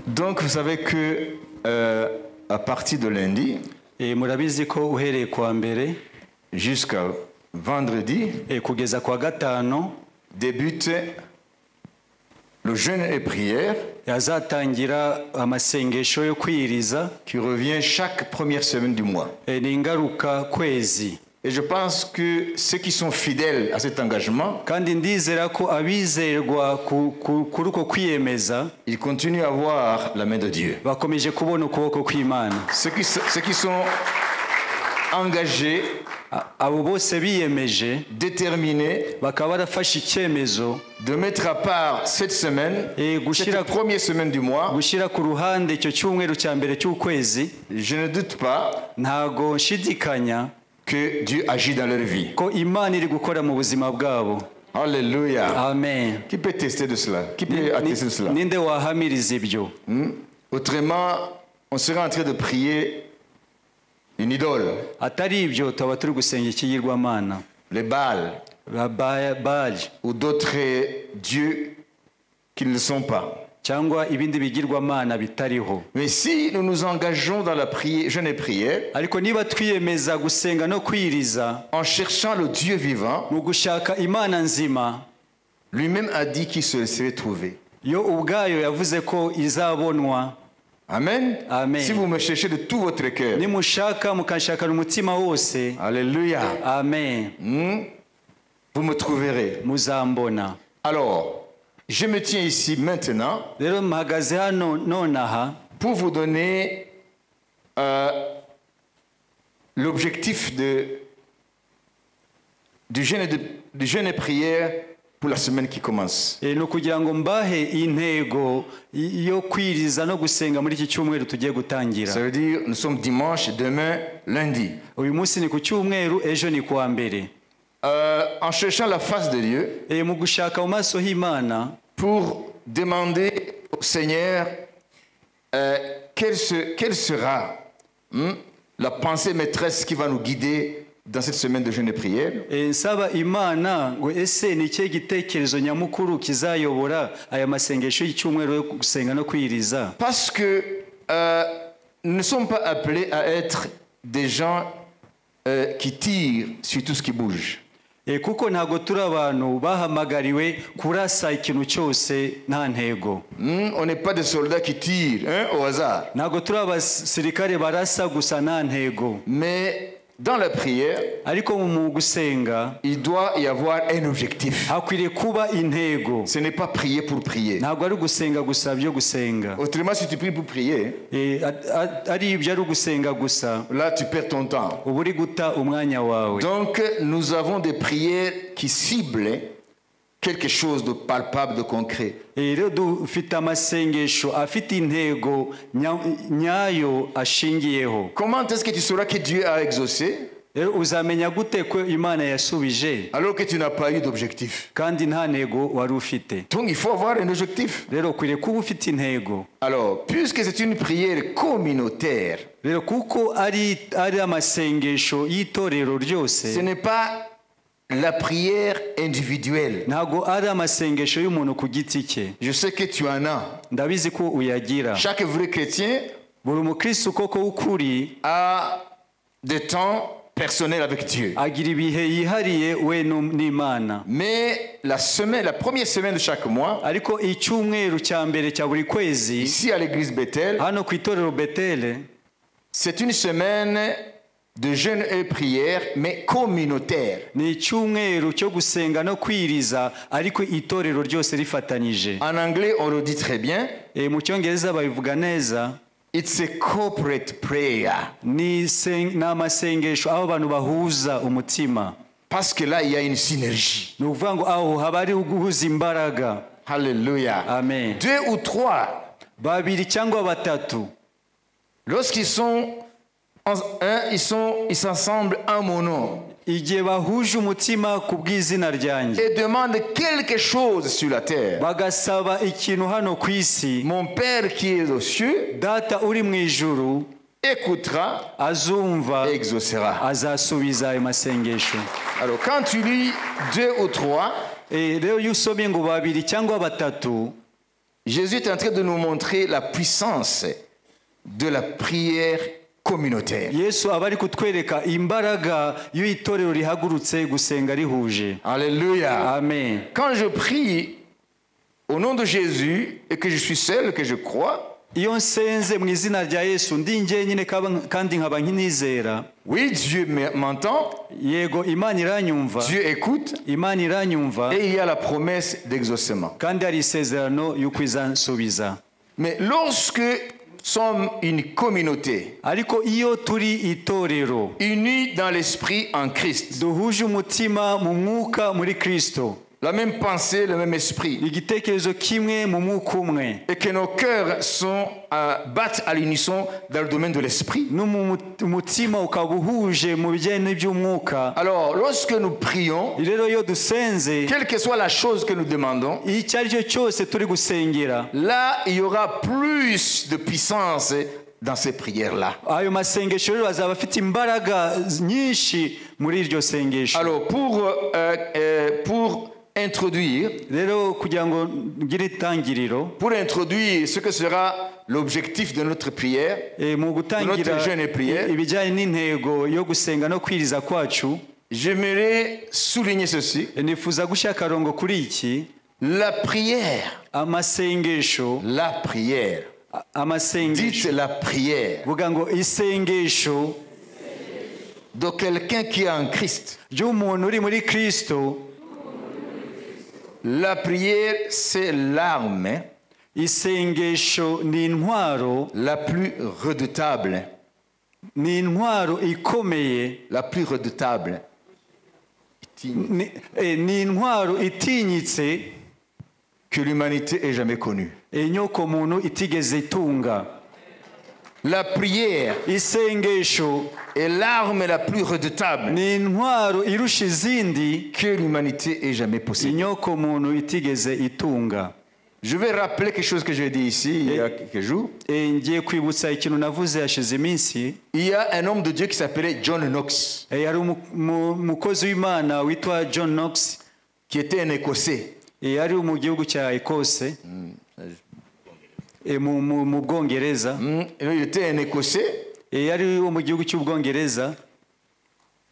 Donc vous savez que à partir de lundi murabizi ko uhereye kwa mbere jusqu'à vendredi kugeza kwa gatano débute le jeûne et prière yazatangira amasengesho yo kwiriza qui revient chaque première semaine du mois. ni ingaruka kwezi. Et je pense que ceux qui sont fidèles à cet engagement, kandi ndizera ko abizerwa kuri uko kwiyemeza ils continuent à voir la main de Dieu. bakomeje kubona ukuboko kw'Imana. Ceux qui sont engagés, abo bose biyemeje déterminés, bakaba barafashe icyemezo de mettre à part cette semaine, cette première semaine du mois, gushyira ku ruhande icyo cyumweru cya mbere cy'ukwezi. je ne doute pas ntago nshidikanya que Dieu agit dans leur vie. ko Imana iri gukora mu buzima bwabo. Alléluia. Amen. Qui peut tester de cela? Qui peut attester de cela? Ninde wahamiriza ibyo? Autrement, on serait en train de prier une idole. Atari ibyo tuba turi gusenga ikigirwamana. Les Baals. Ou d'autres dieux qui ne le sont pas. cyangwa ibindi bigirwamana bitariho. Mais si nous nous engageons dans la prière, jeûne et prière, ariko niba twiyemeza gusenga no kwiriza en cherchant le Dieu vivant, mu gushaka Imana nzima, lui-même a dit qu'il se serait trouvé. yo ubwayo yavuze ko izabonwa. Amen. Amen. Si vous me cherchez de tout votre cœur, nimushaka mukashaka umutima wose, alléluia, amen, vous me trouverez. muzambona. Alors, je me tiens ici maintenant rero mpagaze hano nonaha pour vous donner l'objectif du jeûne et prière pour la semaine qui commence. no kugira ngo mbahe intego yo kwiriza no gusenga muri iki cyumweru tugiye gutangira. Ça veut dire nous sommes dimanche, demain lundi. uyu munsi ni ku cyumweru, ejo ni kuwa mbere. En cherchant la face de Dieu, mu gushaka mu maso h'Imana, pour demander au Seigneur quelle sera la pensée maîtresse qui va nous guider dans cette semaine de jeûne et prière. nsaba Imana ngo ese ni cyo gitekerezo nyamukuru kizayobora aya masengesho y'icyumweru yo gusenga no kwiriza. Parce que nous ne sommes pas appelés à être des gens qui tirent sur tout ce qui bouge. kuko ntago turi abantu bahamagariwe kurasa ikintu cyose nta ntego. On n'est pas des soldats qui tirent au hasard. ntago turi abasirikare barasa gusa nta ntego. Mais dans la prière, ariko mu gusenga, il doit y avoir un objectif. hakwiriye kuba intego. Ce n'est pas prier pour prier. ntago ari gusenga gusa byo gusenga. Autrement, si tu pries pour prier, ari ibyo ari gusenga gusa, là tu perds ton temps. uba uri guta umwanya wawe. Donc nous avons des prières qui ciblent quelque chose de palpable, de concret. rero dufite amasengesho afite intego nyayo ashingiyeho. Comment est-ce que tu sauras que Dieu a exaucé uzamenya gute ko Imana yasubije alors que tu n'as pas eu d'objectif? kandi nta ntego wari ufite? Donc il faut avoir un objectif. rero ukwiriye kuba ufite intego. Alors puisque c'est une prière communautaire, rero kuko ari amasengesho y'itorero ryose, ce n'est pas la prière individuelle. ntago ari amasengesho y'umuntu ku giti cye. Je sais que tu en as. ndabizi ko uyagira. Chaque vrai chrétien buri mukristo koko w'ukuri a des temps personnels avec Dieu. agira ibihe yihariye we n'Imana. Mais la première semaine de chaque mois, ariko icyumweru cya mbere cya buri kwezi, ici à l'église Bethel, hano ku itorero Bethel, c'est une semaine de jeûne et prière, mais communautaire. ni icyumweru cyo gusenga no kwiriza ariko itorero ryose rifatanyije. En anglais, on le dit très bien. mu cyongereza babivuga neza. It's a corporate prayer. ni amasengesho aho abantu bahuza umutima. Parce que là, il y a une synergie. ni ukuvuga ngo aho haba ari guhuza imbaraga. Alléluia. Amen. 2 ou 3. babiri cyangwa batatu. Lorsqu'ils sont ils s'assemblent en mon nom. igihe bahuje umutima ku bw'izina ryanjye. Et demandent quelque chose sur la terre. bagasaba ikintu hano ku isi. Mon Père qui est aux cieux, data uri mu ijuru, écoutera, azumva, et exaucera. azasubiza ayo masengesho. Alors quand tu lis 2 ou 3, rero iyo usomye ngo babiri cyangwa batatu, Jésus est en train de nous montrer la puissance de la prière communautaire. Yesu aba ari kutwereka imbaraga y'itorero rihagurutse gusenga rihuje. Alléluia. Amen. Quand je prie au nom de Jésus et que je suis seul, que je crois, Iyo nsenze mu izina rya Yesu ndi njyenyine kandi nkaba nkinizera. Oui, Dieu m'entend. Yego Imana iranyumva. Dieu écoute. Imana iranyumva. Et il y a la promesse d'exaucement. Kandi hari isezerano y'uko izansubiza. Mais lorsque sommes une communauté ariko iyo turi itorero unis dans l'esprit en Christ, duhuje umutima mu mwuka muri Kristo, la même pensée, le même esprit, igitekerezo kimwe mu mwuka umwe, et que nos cœurs battent à l'unisson dans le domaine de l'esprit, umutima ukaba uhuje mu bijyanye by'umwuka. Alors lorsque nous prions, rero iyo dusenze, quelle que soit la chose que nous demandons, icyo ari cyo cyose turi gusengera, là il y aura plus de puissance dans ces prières-là. ayo masengesho rero azaba afite imbaraga nyinshi muri iryo sengesho. Alors pour introduire ce que sera l'objectif de notre prière, de notre jeûne et prière, j'aimerais souligner ceci. La prière, la prière, dites la prière de quelqu'un qui est en Christ. La prière, c'est l'arme la plus redoutable. La plus redoutable. Que l'humanité ait jamais connue. La prière est l'arme la plus redoutable que l'humanité ait jamais possédée. Je vais rappeler quelque chose que j'ai dit ici il y a quelques jours. Il y a un homme de Dieu qui s'appelait John Knox, qui était un Écossais. Il était un Écossais.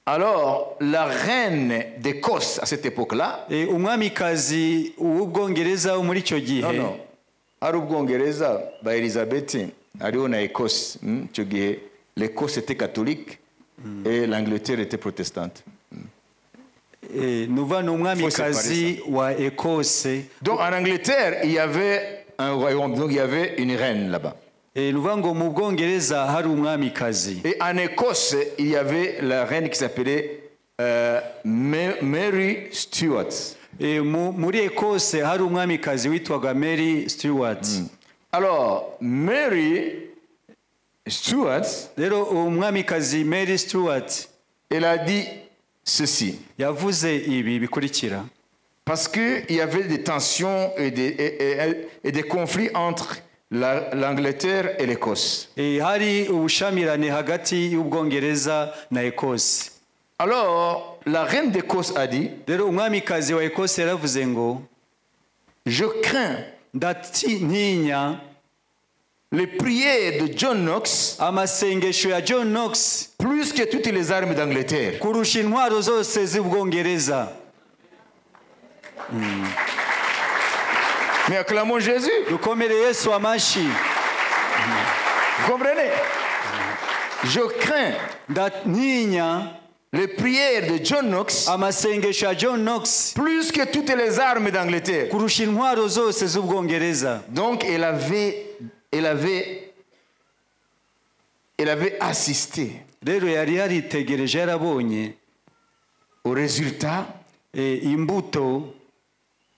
Alors, la reine d'Écosse à cette époque-là, l'Écosse était catholique et l'Angleterre était protestante. Donc en Angleterre, il y avait un royaume, donc il y avait une reine là-bas. Et en Écosse, il y avait la reine qui s'appelait Mary Stuart. Alors, Mary Stuart, elle a dit ceci. Parce qu'il y avait des tensions et des conflits entre l'Angleterre et l'Écosse. Alors, la reine d'Écosse a dit, je crains les prières de John Knox plus que toutes les armes d'Angleterre. Mais acclamons Jésus. Vous comprenez? Je crains les prières de John Knox plus que toutes les armes d'Angleterre. Donc elle avait assisté au résultat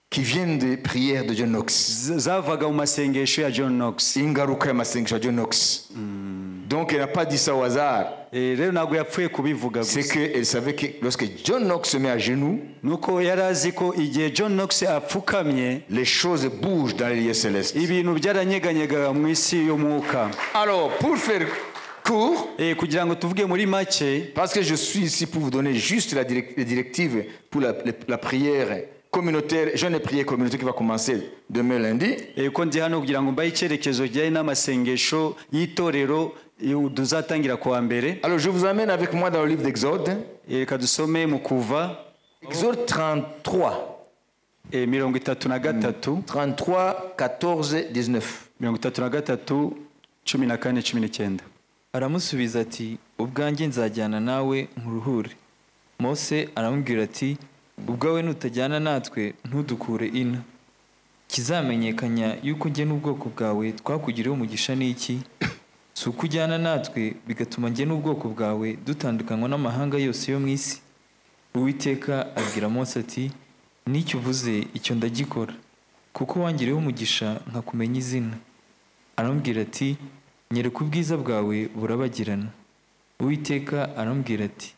qui viennent des prières de John Knox. Donc elle n'a pas dit ça au hasard. C'est qu'elle savait que lorsque John Knox se met à genoux, les choses bougent dans les lieux célestes. Alors pour faire court, parce que je suis ici pour vous donner juste les directives pour la prière communautaire, jeûne et prière communautaire qui va commencer demain lundi. ko ndi hano kugira ngo mbahe icyerekezo kijyanye n'amasengesho y'itorero tuzatangira kuwa mbere. Alors je vous amène avec moi dans le livre d'Exode. Reka dusome mu Kuva Exode 33. 33 33, 14, 19. 33 14 19. Aramusubiza ati ubwanjye nzajyana nawe nkuruhure. Mose aramubwira ati ubwawe nutajyana natwe ntudukure ino. Kizamenyekanya yuko njye n'ubwoko bwawe twakugiriye umugisha n'iki? Si uko ujyana natwe bigatuma njye n'ubwoko bwawe dutandukanywa n'amahanga yose yo mu isi. Uwiteka abwira Mose ati n'icyo uvuze icyo ndagikora, kuko wangiriyeho umugisha nkakumenya izina. Aramubwira ati nyereka ubwiza bwawe burabagirana. Uwiteka aramubwira ati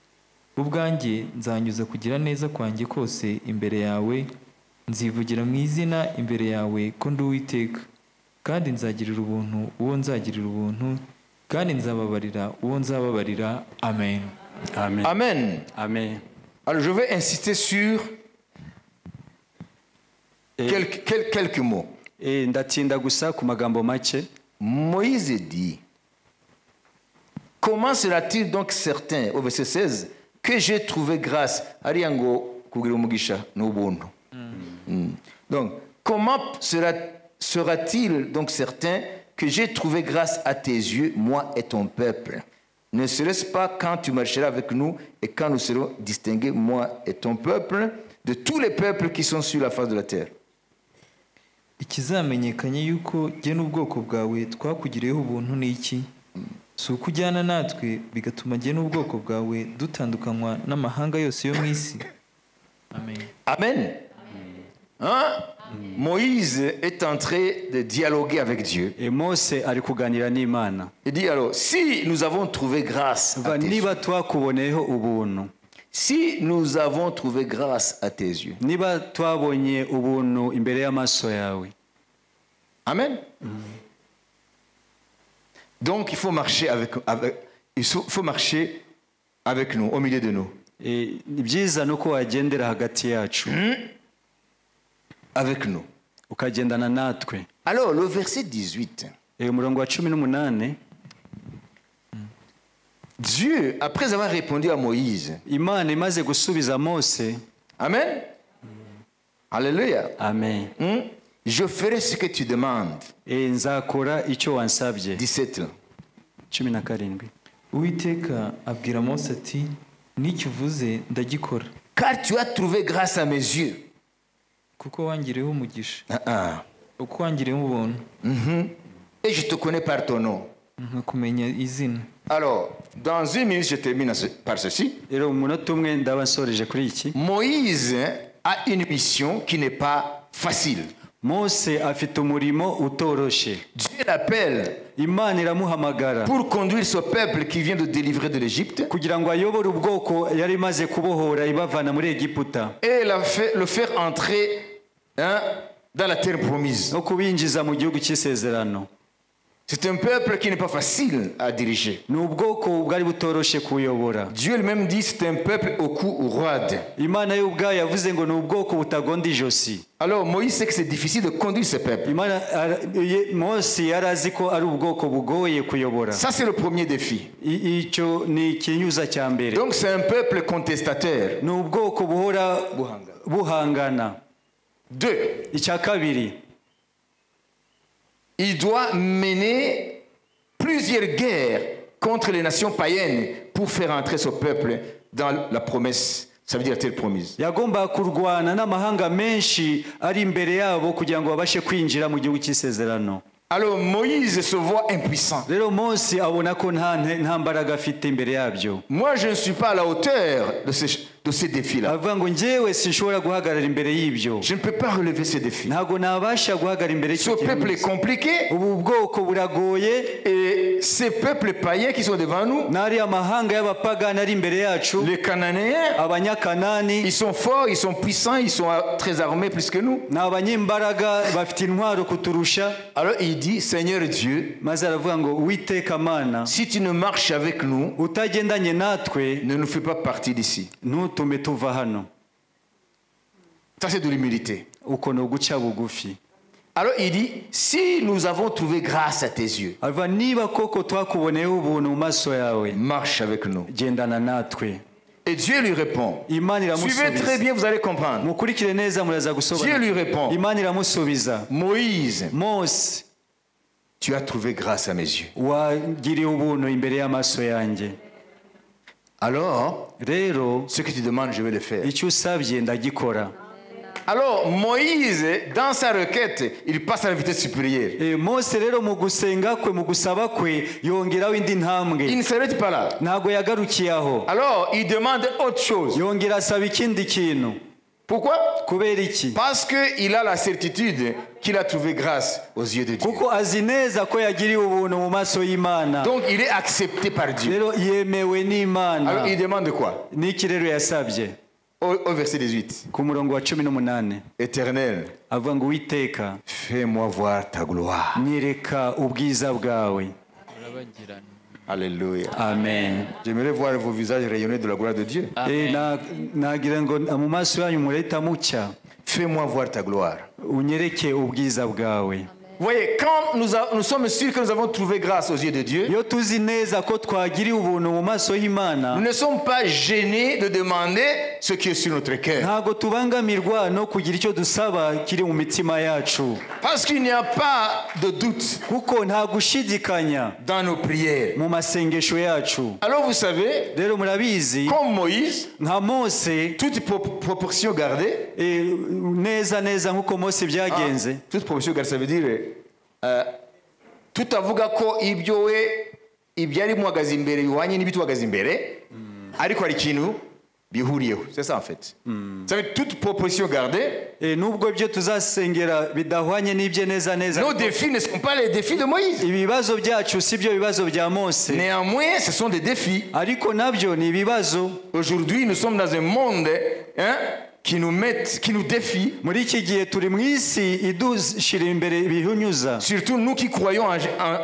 ubwanjye nzanyuza kugira neza kwanjye kose imbere yawe, nzivugira mu izina imbere yawe ko ndi Uwiteka, kandi nzagirira ubuntu uwo nzagirira ubuntu, kandi nzababarira uwo nzababarira. Amen. Amen. Amen. Amen. Alors je vais insister sur quelques mots. Ndatinda gusa ku magambo make. Moïse dit, comment sera-t-il donc certain, au verset 16, que j'ai trouvé grâce? Ariango kugira umugisha n'ubuntu. Donc, comment sera-t-il donc certain que j'ai trouvé grâce à tes yeux, moi et ton peuple? Ne serait-ce pas quand tu marcheras avec nous et quand nous serons distingués, moi et ton peuple, de tous les peuples qui sont sur la face de la terre? Ikizamenyekanye yuko jye n'ubwoko bwawe twakugiriyeho ubuntu n'iki? Si uko ujyana natwe bigatuma jye n'ubwoko bwawe dutandukanywa n'amahanga yose yo mu isi. Amen. Amen. Hein? Moïse est en train de dialoguer avec Dieu. Mose ari kuganira n'Imana. Il dit alors, si nous avons trouvé grâce à tes yeux, niba twakuboneyeho ubuntu, si nous avons trouvé grâce à tes yeux, niba twabonye ubuntu imbere y'amaso yawe. Amen. Donc il faut marcher faut marcher avec nous, au milieu de nous. Ni byiza nuko wagendera hagati yacu. Avec nous. Ukagendana natwe. Alors le verset 18. Umurongo wa 18. Dieu, après avoir répondu à Moïse, Imana imaze gusubiza Mose. Amen. Alléluia. Amen. Je ferai ce que tu demandes. Nzakora icyo wansabye. 17. 17. Uwiteka abwira Mose ati n'icyo uvuze ndagikora. Car tu as trouvé grâce à mes yeux. Kuko wangiriyeho umugisha. Uko wangiriyeho ubuntu. Et je te connais par ton nom. Nkakumenya izina. Alors, dans une minute, je termine par ceci. Moïse a une mission qui n'est pas facile. Mose afite umurimo utoroshe. Dieu l'appelle Imana iramuhamagara pour conduire ce peuple qui vient de délivrer de l'Égypte kugira ngo ayobore ubwoko yari maze kubohora ibavana muri Egiputa et le faire entrer dans la terre promise. No kubinjiza mu gihugu cy'isezerano. C'est un peuple qui n'est pas facile à diriger. Ni ubwoko bwari butoroshe kuyobora. Dieu lui-même dit c'est un peuple au cou roide. Imana yo ubwayo yavuze ngo ni ubwoko butagonda ijosi. Alors Moïse sait que c'est difficile de conduire ce peuple. Mose yarazi ko ari ubwoko bugoye kuyobora. Ça c'est le premier défi. Icyo ni ikinyuza cya mbere. Donc c'est un peuple contestataire. Ni ubwoko buhora buhangana. 2. Icya kabiri. Il doit mener plusieurs guerres contre les nations païennes pour faire entrer ce peuple dans la promesse. Ça veut dire la terre promise. Yagomba kurwana n'amahanga menshi ari imbere yabo kugira ngo babashe kwinjira mu gihugu cy'isezerano. Alors Moïse se voit impuissant. Rero Mose abona ko nta mbaraga afite imbere yabyo. Moi je ne suis pas à la hauteur de ces défis-là. Avuga ngo njyewe sinshobora guhagarara imbere y'ibyo. Je ne peux pas relever ces défis. Ntago nabasha guhagarara imbere y'icyo. Ce peuple est compliqué. Ubu bwoko buragoye. Et ces peuples païens qui sont devant nous. Nari amahanga y'abapagani ari imbere yacu. Les Cananéens. Abanyakanani. Ils sont forts, ils sont puissants, ils sont très armés plus que nous. Na abanyimbaraga bafite intwaro kuturusha. Alors il dit Seigneur Dieu. Maze aravuga ngo Uwiteka Mana. Si tu ne marches avec nous. Utagendanye natwe. Ne nous fais pas partie d'ici. Ntutume tuva hano. Ça, c'est de l'humilité. uko ni uguca bugufi. Alors, il dit, si nous avons trouvé grâce à tes yeux, Ava niba koko twakuboneyeho ubuntu mu maso yawe, marche avec nous. gendana natwe. Et Dieu lui répond. Imana Suivez très iramusubiza. bien, vous allez comprendre. Mukurikire neza muraza Dieu gusobanura. lui répond. Imana iramusubiza. Moïse, Mose, tu as trouvé grâce à mes yeux. wagiriye ubuntu imbere y'amaso yanjye. Alors, Rero ce que tu demandes, je vais le faire. icyo usabye ndagikora. Alors, Moïse, dans sa requête, il passe à la vitesse supérieure. Mose rero mu gusenga kwe, mu gusaba kwe, yongeraho indi Il ntambwe. ne s'arrête pas là. Ntabwo yagarukiye aho. Alors, il demande autre chose. Yongera asaba ikindi kintu. Pourquoi? Kubera iki? Parce qu'il a la certitude qu'il a trouvé grâce aux yeux de Dieu. Kuko azi neza ko yagiriye ubuntu mu maso y'Imana. Donc, il est accepté par Dieu. Rero yemewe n'Imana. Alors, il demande quoi? Niki rero yasabye? Au verset 18. Ku murongo wa 18 Éternel, avuga ngo Uwiteka, fais-moi voir ta gloire. nyereka ubwiza bwawe. Alléluia. Amen. J'aimerais voir vos visages rayonner de la gloire de Dieu. Nagira ngo mu maso yanyu mureta mucya, Fais-moi voir ta gloire. unyereke ubwiza bwawe. Vous voyez, quand nous sommes sûrs que nous avons trouvé grâce aux yeux de Dieu, Iyo tuzi neza ko twagiriye ubuntu mu maso y'Imana, nous ne sommes pas gênés de demander ce qui est sur notre cœur. ntago tubangamirwa no kugira icyo dusaba kiri mu mitima yacu, Parce qu'il n'y a pas de doute kuko nta gushidikanya dans nos prières. mu masengesho yacu. Alors vous savez, Rero murabizi, comme Moïse, nka Mose, toute proportion gardée, neza neza nk'uko Mose byagenze. toute proportion gardée, ça veut dire tutavuga ko ibyo we ibyari muhagaze imbere bihwanye n'ibituhagaze imbere, ariko hari ikintu bihuriyeho. C'est ça en fait. Ça veut dire toute proportion gardée. Nubwo ibyo tuzasengera bidahwanye n'ibye neza neza, Nos défis ne sont pas les défis de Moïse. ibibazo byacu si byo bibazo bya Mose, Néanmoins, ce sont des défis. ariko nabyo ni ibibazo. Aujourd'hui, nous sommes dans un monde qui nous défie. Muri iki gihe turi mu isi idushyira imbere ibihunyuza, Surtout nous qui croyons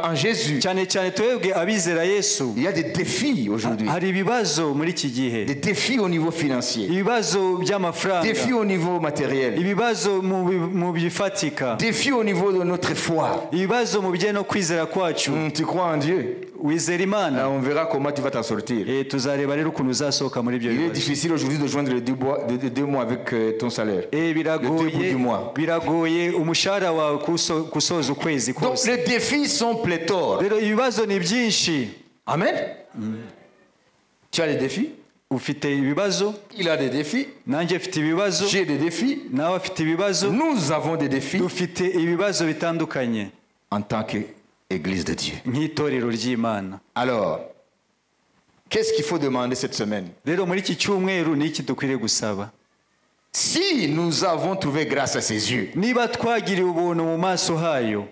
en Jésus. cyane cyane twebwe abizera Yesu. Il y a des défis aujourd'hui. Hari ibibazo muri iki gihe, Des défis au niveau financier. ibibazo by'amafaranga, Défis au niveau matériel. ibibazo mu bifatika, Défis au niveau de notre foi. ibibazo mu bijyanye no kwizera kwacu. Tu crois en Dieu? Wizera Imana. On verra comment tu vas t'en sortir. Tuzareba rero ukuntu uzasohoka muri ibyo Il est bibazo. difficile aujourd'hui de joindre les deux mois avec ton salaire. Le deux bouts du mois. Biragoye umushahara wawe kusoza ukwezi Donc kose. les défis sont pléthores. Rero ibibazo ni byinshi. Amen. Tu as des défis? Ufite ibibazo, Il a des défis. nanjye mfite ibibazo, J'ai des défis. nawe afite ibibazo. Nous avons des défis Dufite ibibazo bitandukanye en tant qu'Église de Dieu. nk'itorero ry'Imana. Alors, qu'est-ce qu'il faut demander cette semaine? Rero muri iki cyumweru ni iki dukwiriye gusaba? Si nous avons trouvé grâce à ses yeux, Niba twagiriye ubuntu mu maso hayo,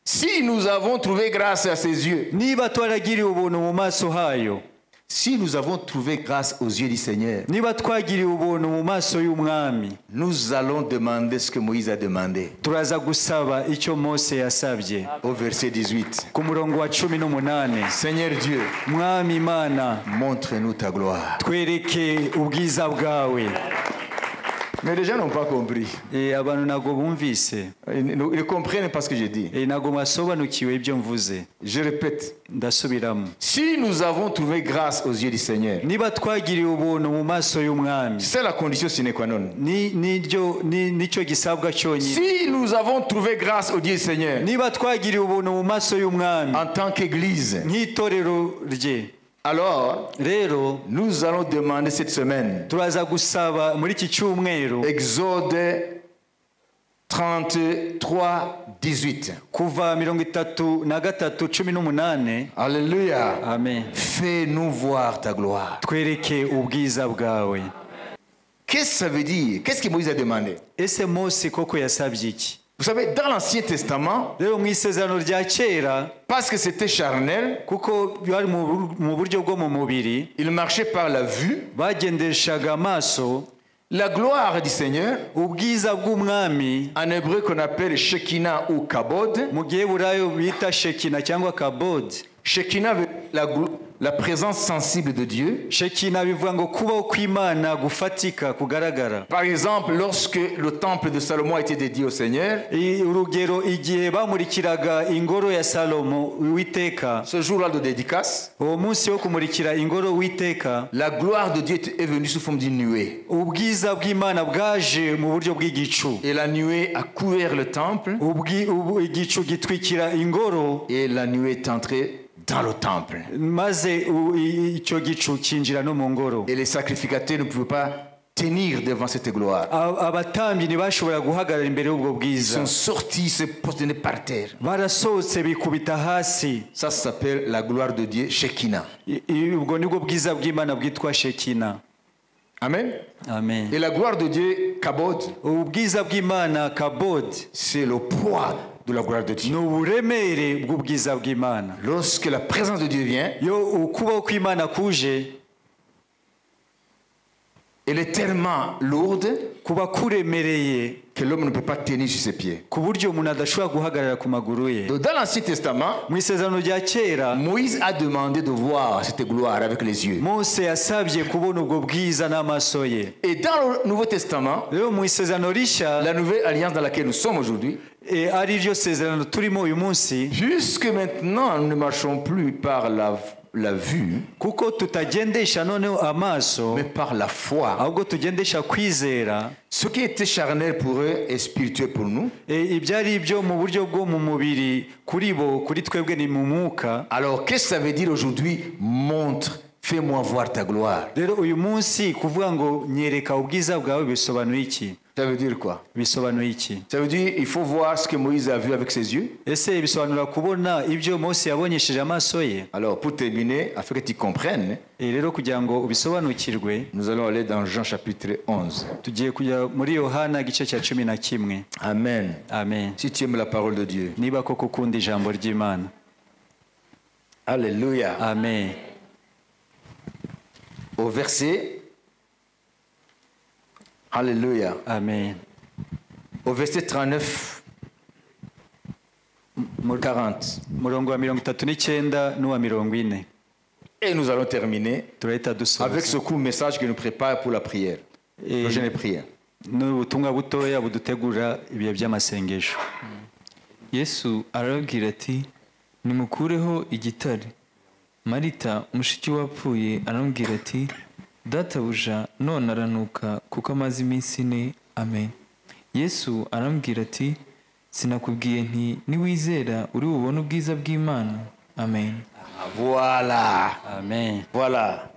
si nous avons trouvé grâce à ses yeux, niba twaragiriye ubuntu mu maso hayo, si nous avons trouvé grâce aux yeux du Seigneur, niba twagiriye ubuntu mu maso y'Umwami, nous allons demander ce que Moïse a demandé turaza gusaba icyo Mose yasabye au verset 18. ku murongo wa 18. Seigneur Dieu, Mwami Imana, montre-nous ta gloire. twereke ubwiza bwawe. Mais les gens n'ont pas compris. Abantu ntabwo bumvise, Ils comprennent pas ce que je dis. ntabwo basobanukiwe ibyo mvuze. Je répète. Ndasubiramo. Si nous avons trouvé grâce aux yeux du Seigneur, Niba twagiriye ubuntu mu maso y'Umwami, c'est la condition sine qua non. nicyo gisabwa cyonyine. Si nous avons trouvé grâce aux yeux du Seigneur, Niba twagiriye ubuntu mu maso y'Umwami en tant qu'Église, nk'itorero rye, alors rero nous allons demander cette semaine, turaza gusaba muri iki cyumweru, Exode 33, 18. kuva 33:18. Alléluia. Amen. Fais-nous voir ta gloire. Twereke ubwiza bwawe. Qu'est-ce que ça veut dire? Qu'est-ce que Moïse a demandé? Ese Mose koko yasabye iki? Vous savez, dans l'Ancien Testament, Rero mu isezerano rya kera, parce que c'était charnel, kuko bari mu buryo bwo mu mubiri, il marchait par la vue. bagendeshaga amaso, La gloire du Seigneur, ubwiza bw'Umwami, en hébreu qu'on appelle Shekinah ou Kabod. mu giheburayo bita Shekina cyangwa Kabod. Shekinah, la présence sensible de Dieu. shekina bivuga ngo kubaho kw'Imana gufatika kugaragara. Par exemple, lorsque le temple de Salomon a été dédié au Seigneur, Urugero igihe bamurikiraga ingoro ya Salomo Uwiteka, ce jour-là de dédicace, uwo munsi wo kumurikira ingoro Uwiteka, la gloire de Dieu est venue sous forme d'une nuée. ubwiza bw'Imana bwaje mu buryo bw'igicu. Et la nuée a couvert le temple Igicu gitwikira ingoro, et la nuée est entrée dans le temple. maze icyo gicu kinjira no mu ngoro. Et les sacrificateurs ne pouvaient pas tenir devant cette gloire. Abatambyi ntibashobora guhagarara imbere y'ubwo Ils bwiza, sont sortis, se prosterner par terre. barasohotse bikubita hasi. Ça s'appelle la gloire de Dieu, Shekinah. Ubwo nibwo bwiza bw'Imana bwitwa Shekina. Amen. Amen. Et la gloire de Dieu, Kabod, Ubwiza bw'Imana Kabod c'est le poids de la gloire de Dieu. ni uburemere bw'ubwiza bw'Imana. Lorsque la présence de Dieu vient, Yo ukubaho kw'Imana kuje, elle est tellement lourde kuba kuremereye que l'homme ne peut pas tenir sur ses pieds. ku buryo umuntu adashobora guhagarara ku maguru ye. Donc, dans l'Ancien Testament, Mu isezerano rya kera, Moïse a demandé de voir cette gloire avec les yeux. Mose yasabye kubona ubwo bwiza n'amaso ye. Et dans le Nouveau Testament, Rero mu isezerano rishya, la nouvelle alliance dans laquelle nous sommes aujourd'hui, ari ryo sezerano turimo uyu munsi, jusque maintenant, nous ne marchons plus par la vue, kuko tutagendesha noneho amaso, mais par la foi. ahubwo tugendesha kwizera. Ce qui était charnel pour eux est spirituel pour nous. Ibyari ibyo mu buryo bwo mu mubiri kuri bo, kuri twebwe ni mu mwuka. Alors, qu'est-ce que ça veut dire aujourd'hui? Montre, fais-moi voir ta gloire. Rero uyu munsi kuvuga ngo nyereka ubwiza bwawe bisobanuye iki? Ça veut dire quoi? Bisobanuye iki? Ça veut dire il faut voir ce que Moïse a vu avec ses yeux. Ese bisobanura kubona ibyo Mose yabonyesheje amaso ye? Alors, pour terminer, afin que tu comprennes, Rero kugira ngo ubisobanukirwe, nous allons aller dans Jean chapitre 11. tugiye kujya muri Yohana igice cya 11. Amen. Amen. Si tu aimes la parole de Dieu. Niba koko ukunda ijambo ry'Imana. Alléluia. Amen. Au verset. Alléluia. Amen. Au verset 39, 40. Murongo wa 39 n'uwa 40. Et nous allons terminer Turahita avec dusoza ce court message qui nous prépare pour la prière. Prochaine prière. n'ubutumwa butoya budutegura ibihe by'amasengesho. Yesu arababwira ati nimukureho igitare. Marita mushiki wapfuye aramubwira ati databuja none aranuka kuko amaze iminsi 4. Amen. Yesu arambwira ati sinakubwiye nti niwizera uri bubone ubwiza bw'Imana. Amen. Voilà. Amen. Voilà.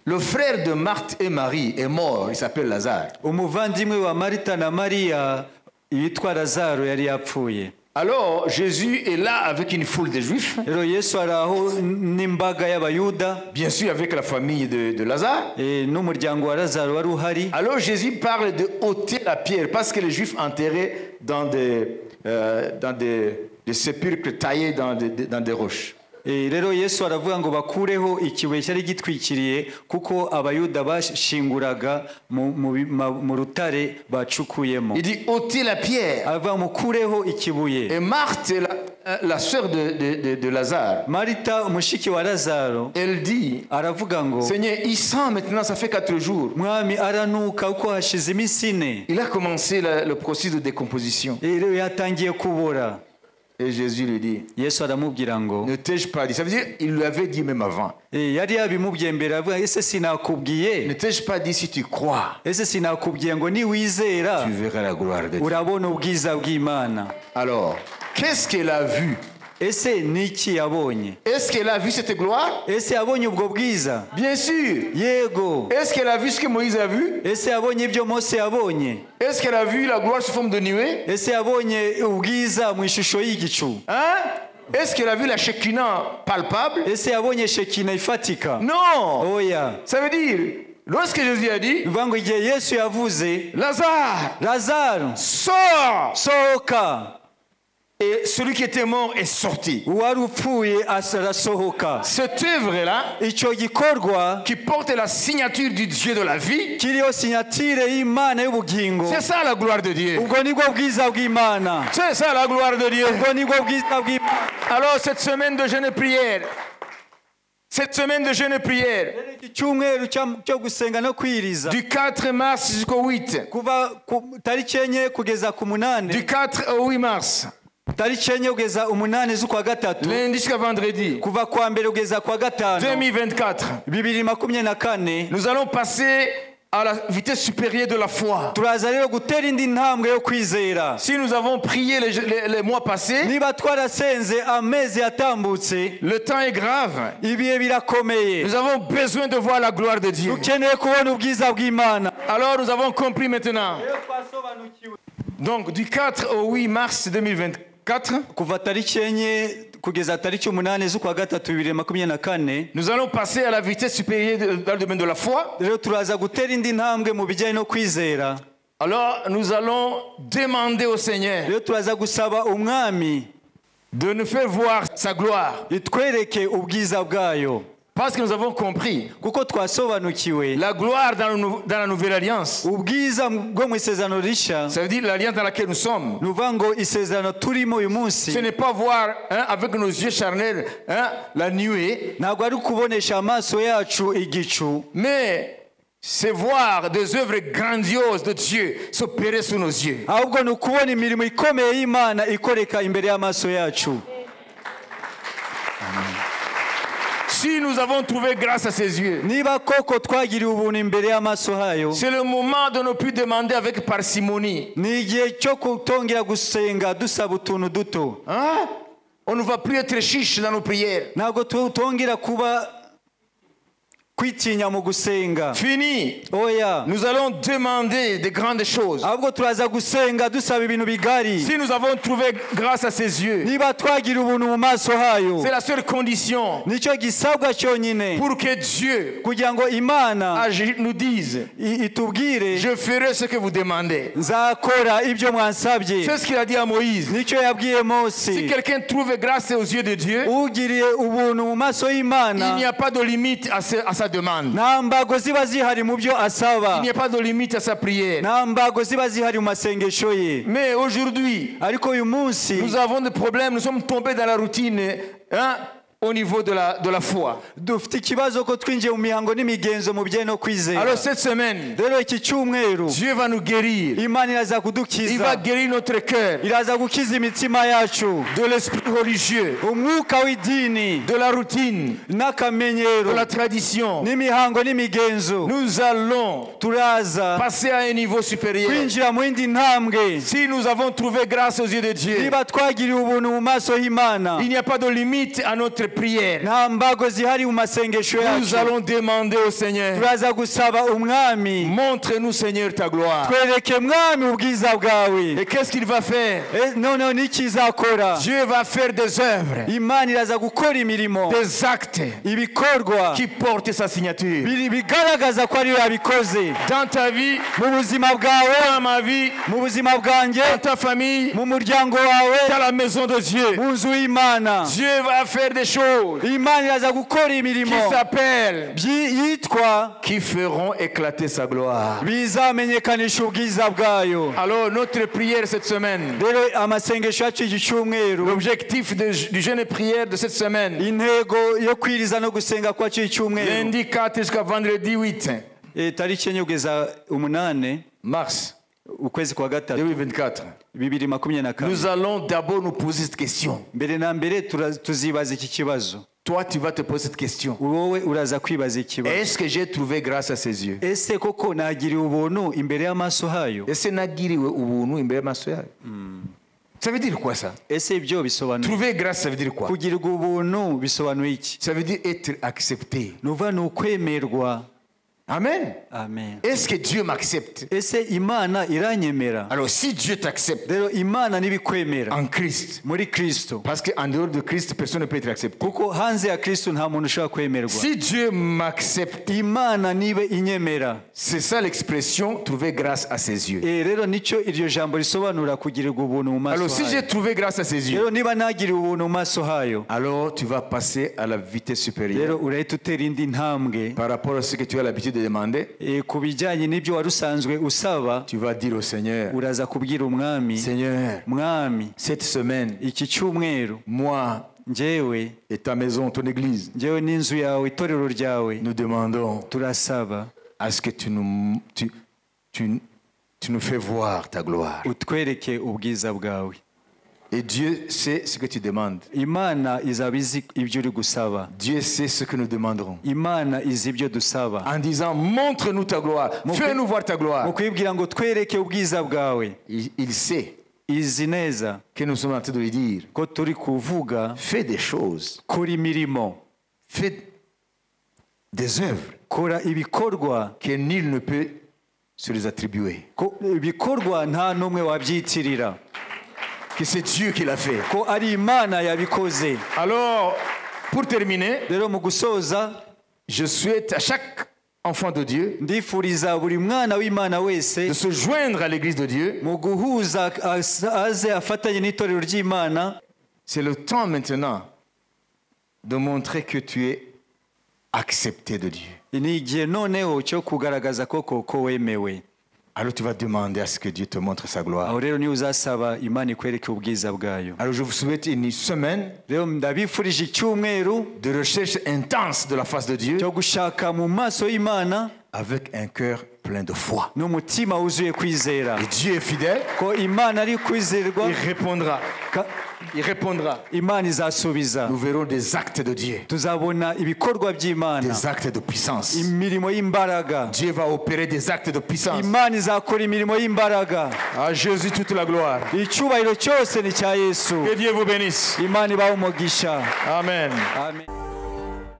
Le frère de Marthe et Marie est mort. Il s'appelle Lazare. Umuvandimwe wa Marita na Mariya yitwa Lazaro yari yapfuye. Alors, Jésus est là avec une foule de Juifs. Rero Yesu araho n'imbaga y'Abayuda, Bien sûr, avec la famille de Lazare. n'umuryango wa Lazaro wari uhari. Alors, Jésus parle de ôter la pierre parce que les Juifs enterraient dans des sépulcres taillés dans des roches. Rero Yesu aravuga ngo bakureho ikibuye cyari gitwikiriye kuko Abayuda bashinguraga mu rutare bacukuyemo. Il dit ôter la pierre. Aravuga mukureho ikibuye. Et Marthe, la sœur de Lazare, Marita umushiki wa Lazaro elle dit, aravuga ngo Seigneur, il sent maintenant, ça fait 4 jours. mwami aranuka uko hashize iminsi 4. Il a commencé le processus de décomposition. Rero yatangiye kubora. Et Jésus lui dit, Yesu aramubwira ngo ne t'ai-je pas dit? Ça veut dire, il lui avait dit même avant. yari yabimubwiye mbere, avuga ese Ne sinakubwiye, t'ai-je pas dit, si tu crois, ese sinakubwiye ngo niwizera tu verras la gloire de Dieu. urabona ubwiza bw'Imana. Alors, qu'est-ce qu'elle a vu? Ese niki yabonye? Est-ce qu'elle a vu cette gloire? Ese yabonye ubwo bwiza? Bien sûr. Yego. Est-ce qu'elle a vu ce que Moïse a vu? Ese yabonye ibyo Mose yabonye? Est-ce qu'elle a vu la gloire sous forme de nuée? Ese yabonye ubwiza mu ishusho y'igicu? Hein? Est-ce qu'elle a vu la Shekinah palpable? Ese yabonye Shekina ifatika? Non. Oya. Ça veut dire, lorsque Jésus a dit, Bivuga ngo igihe Yesu yavuze Lazare, Lazaro sors! sohoka, Et celui qui était mort est sorti. uwari upfuye arasohoka. Cette œuvre-là, Icyo gikorwa qui porte la signature du Dieu de la vie, kiriho sinyatire y'Imana y'ubugingo. c'est ça la gloire de Dieu. Ubwo nibwo bwiza bw'Imana. C'est ça la gloire de Dieu. Ubwo nibwo bwiza bw'Imana. Alors cette semaine de jeûne et prière, Cette semaine de jeûne et prière, rero iki cyumweru cyo gusenga no kwiriza du 4 mars jusqu'au 8, kuva tariki enye kugeza ku munane, du 4 au 8 mars, tariki enye kugeza umunane z'ukwa gatatu, lundi jusqu'à vendredi, kuva kwa mbere kugeza kwa gatanu 2024, 2024, nous allons passer à la vitesse supérieure de la foi. turaza rero gutera indi ntambwe yo kwizera. Si nous avons prié les mois passés, Niba twarasenze amezi yatambutse, le temps est grave. ibihe birakomeye, Nous avons besoin de voir la gloire de Dieu. dukeneye kubona ubwiza bw'Imana. Alors nous avons compris maintenant. Donc du 4 au 8 mars 2024, kuva tariki enye kugeza tariki umunane z'ukwa gatatu 2024, nous allons passer à la vitesse supérieure dans le domaine de la foi. rero turaza gutera indi ntambwe mu bijyanye no kwizera. Alors nous allons demander au Seigneur Rero turaza gusaba umwami de nous faire voir sa gloire. itwereke ubwiza bwayo, Parce que nous avons compris kuko twasobanukiwe la gloire dans la nouvelle alliance. ubwiza bwo mu isezerano rishya. Ça veut dire l'alliance dans laquelle nous sommes. Ni ukuvuga ngo isezerano turimo uyu Ce munsi n'est pas voir avec nos yeux charnels la nuée, ntabwo ari ukubonesha amaso yacu igicu, mais c'est voir des œuvres grandioses de Dieu s'opérer sous nos yeux. ahubwo ni ukubona imirimo ikomeye y'Imana ikoreka imbere y'amaso yacu. Si nous avons trouvé grâce à ses yeux, Niba koko twagiriwe ubuntu imbere y'amaso hayo, c'est le moment de ne plus demander avec parcimonie. ni igihe cyo kutongera gusenga dusaba utuntu duto. Hein? On ne va plus être chiche dans nos prières. Ntabwo tongera kuba kwitinya mu gusenga. Fini. Oya, Nous allons demander de grandes choses. ahubwo turaza gusenga dusaba ibintu bigari. Si nous avons trouvé grâce à ses yeux, Niba twagira ubuntu mu maso hayo, c'est la seule condition nicyo gisabwa cyonyine pour que Dieu kugira ngo Imana nous dise, itubwire, je ferai ce que vous demandez. nzakora ibyo mwansabye. C'est ce qu'il a dit à Moïse. Nicyo yabwiye Si Mose. quelqu'un trouve grâce aux yeux de Dieu, Ugiriye ubuntu mu maso il y'Imana, n'y a pas de limite à sa demande. nta mbago ziba zihari mu byo asaba, Il n'y a pas de limite à sa prière. nta mbago ziba zihari mu masengesho ye. Mais aujourd'hui, Ariko uyu munsi nous avons des problèmes, nous sommes tombés dans la routine au niveau de la foi. dufite ikibazo ko twinjiye mu mihango n'imigenzo mu bijyanye no kwizera. Alors cette semaine, Rero iki cyumweru Dieu va nous guérir. Imana iraza Il va kudukiza, guérir notre cœur iraza gukiza imitima yacu, de l'esprit religieux, umwuka w'idini de la routine, de n'akamenyero la tradition. n'imihango n'imigenzo. Nous allons Turaza passer à un niveau supérieur. kwinjira mu yindi ntambwe. Si nous avons trouvé grâce aux yeux de Dieu, Niba twagiriwe ubuntu mu maso y'Imana, il n'y a pas de limite à notre prière. nta mbago zihari mu masengesho Nous yacu. allons demander au Seigneur, Turaza gusaba umwami, montre-nous Seigneur ta gloire. twereke mwami ubwiza bwawe. Et qu'est-ce qu'il va faire? Noneho n'iki izakora? Dieu va faire des œuvres, Imana iraza gukora imirimo, des actes ibikorwa qui portent sa signature. bigaragaza ko ariyo yabikoze Dans ta vie, mu buzima bwawe, dans ma vie, mu buzima bwanjye, dans ta famille, mu muryango wawe, dans la maison de Dieu. mu nzu y'Imana. Dieu va faire des choses Imana iraza gukora imirimo qui s'appellent, yitwa qui feront éclater sa gloire. bizamenyekanisha ubwiza bwayo. Alors notre prière cette semaine, Rero amasengesho yacu iki cyumweru, l'objectif du jeûne et prière de cette semaine, intego yo kwiriza no gusenga kwacu iki cyumweru, lundi 4 jusqu'à vendredi 8 tariki enye kugeza umunane mars ukwezi kwa gatatu 2024, 2024. nous allons d'abord nous poser cette question. Mbere na mbere tuzibaza iki kibazo. Toi, tu vas te poser cette question. Wowe uraza kwibaza ikibazo. Est-ce que j'ai trouvé grâce à ses yeux? Ese koko nagiriwe ubuntu imbere y'amaso hayo? Ese nagiriwe ubuntu imbere y'amaso yayo? Ça veut dire quoi ça? Ese ibyo bisobanuye? Trouver grâce, ça veut dire quoi? Kugirirwa ubuntu bisobanuye iki? Ça veut dire être accepté. Nuva ni ukwemerwa. Amen. Amen. Est-ce que Dieu m'accepte? Ese Imana iranyemera? Alors si Dieu t'accepte Rero Imana nibikwemera en Christ, muri Kristo, parce qu'en dehors de Christ, personne ne peut être accepté. kuko hanze ya Kristo nta muntu ushobora kwemerwa. Si Dieu m'accepte, Imana nibe inyemera. c'est ça l'expression trouver grâce à ses yeux. Rero nicyo iryo jambo risobanura kugirirwa ubuntu mu maso Alors si j'ai hayo. trouvé grâce à ses yeux, Rero niba nagiriwe ubuntu mu maso hayo, alors tu vas passer à la vitesse supérieure rero urahita utera indi ntambwe. par rapport à ce que tu as l'habitude de demander. Ku bijyanye n'ibyo wari usanzwe usaba, Tu vas dire au Seigneur, uraza kubwira umwami, Seigneur, mwami, cette semaine, iki cyumweru moi, njyewe et ta maison, ton église, njyewe n'inzu yawe itorero ryawe nous demandons turasaba à ce que tu nous fais voir ta gloire. utwereke ubwiza bwawe. Et Dieu sait ce que tu demandes. Imana izaba izi ibyo uri gusaba. Dieu sait ce que nous demanderons. Imana izi ibyo dusaba. En disant, montre-nous ta gloire, fais-nous voir ta gloire. Mu kwibwira ngo twereke ubwiza bwawe. Il sait Izi neza que nous sommes en train de lui dire, ko turi kuvuga fais des choses, kora imirimo, fais des œuvres kora ibikorwa que nul ne peut se les attribuer. ko ibikorwa nta n'umwe wabyitirira, Que c'est Dieu qui l'a fait. ko ari Imana yabikoze. Alors, pour terminer, Rero mu gusoza je souhaite à chaque enfant de Dieu ndifuriza buri mwana w'Imana wese de se joindre à l'église de Dieu. mu guhuza aze afatanye n'itorero ry'Imana. C'est le temps maintenant de montrer que tu es accepté de Dieu. Ni igihe noneho cyo kugaragaza koko ko wemewe. Alors tu vas demander à ce que Dieu te montre sa gloire. Aho rero niyo uzasaba Imana ikwereke ubwiza bwayo. Alors je vous souhaite une semaine Rero ndabifurije icyumweru de recherche intense de la face de Dieu cyo gushaka mu maso y'Imana avec un cœur plein de foi. n'umutima wuzuye kwizera, Et Dieu est fidèle, ko Imana ari kwizerwa, il répondra. Il répondra. Imana izasubiza. Nous verrons des actes de Dieu, Tuzabona ibikorwa by'Imana, des actes de puissance. imirimo y'imbaraga. Dieu va opérer des actes de puissance. Imana izakora imirimo y'imbaraga. À Jésus toute la gloire. Icyubahiro cyose ni cya Yesu. Que Dieu vous bénisse. Imana ibahe umugisha. Amen. Amen.